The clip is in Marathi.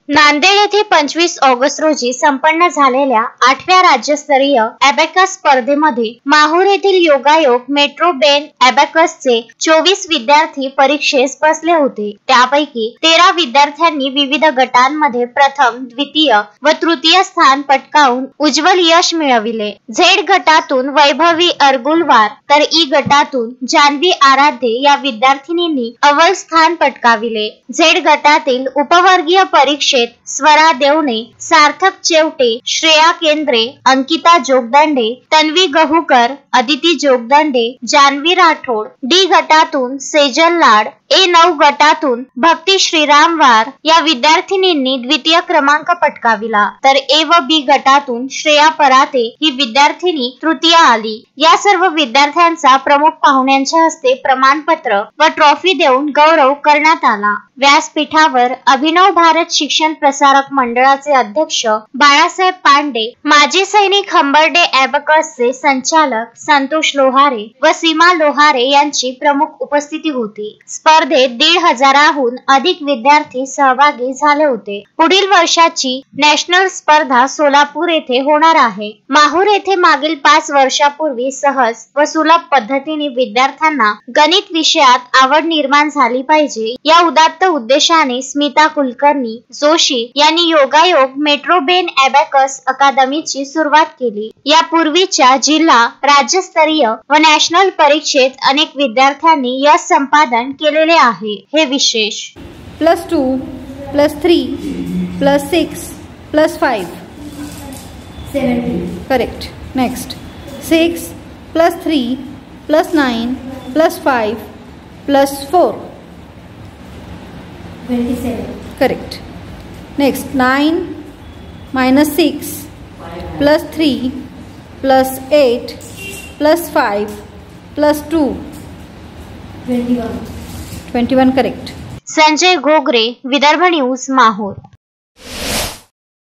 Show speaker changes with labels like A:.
A: नांदेड येथे 25 ऑगस्ट रोजी संपन्न झालेल्या 8व्या राज्यस्तरीय अबॅकस स्पर्धेमध्ये माहूर येथील योगायोग मेट्रो बेन अबॅकसचे 24 विद्यार्थी परीक्षेस बसले होते। त्यापैकी 13 विद्यार्थ्यांनी विविध गटांमध्ये प्रथम, द्वितीय व तृतीय स्थान पटकावून उज्ज्वल यश मिळविले। झेड गटातून वैभवी अरगुलवार तर ई गटातून जान्हवी आराध्य या विद्यार्थिनींनी अव्वल स्थान पटकाविले। झेड गटातील उपवर्गीय परीक्षेत स्वरा देवणे, सार्थक चेवटे, श्रेया केंद्रे, अंकिता जोगदंडे, तन्वी गहुकर, अदिती जोगदंडे, जान्हवी राठोड, डी गटातून सेजल लाड, ए9 गटातून भक्ती श्रीरामवार या विद्यार्थिनींनी द्वितीय क्रमांक पटकाविला, तर ए व बी गटातून श्रेया पराते ही विद्यार्थिनी तृतीय आली। या सर्व विद्यार्थ्यांचा प्रमुख पाहुण्यांच्या हस्ते प्रमाणपत्र व ट्रॉफी देऊन गौरव करण्यात आला। व्यासपीठावर अभिनव भारत शिक्षण प्रसारक मंडळाचे अध्यक्ष बाळासाहेब पांडे, माजी सैनिक हंबर्डे अबॅकसचे संचालक संतोष लोहारे व सीमा लोहारे यांची प्रमुख उपस्थिती होती। स्पर्धेत 1,500हून अधिक विद्यार्थी सहभागी झाले होते। पुढील वर्षाची नॅशनल स्पर्धा सोलापूर येथे होणार आहे। माहूर येथे मागील 5 वर्षापूर्वी सहज व सुलभ पद्धतीने विद्यार्थ्यांना गणित विषयात आवड निर्माण झाली पाहिजे या उदात्त उद्देशाने स्मिता कुलकर्णी जोशी यांनी योगायोग मेट्रो बेन अबॅकस अकादमीची सुरुवात केली। या पूर्वीच्या जिल्हा, राज्यस्तरीय व नॅशनल परीक्षेत अनेक विद्यार्थ्यांनी यश संपादन केलेले आहे। हे विशेष।
B: +2 +3 +6 +5
C: 17
B: correct। next 6 +3 +9 +5 +4
C: 27
B: correct। next 9 -6 +3 +8 +5 +2
C: 21
B: 21 correct।
A: Sanjay Ghogre, Vidarbha news, Mahur.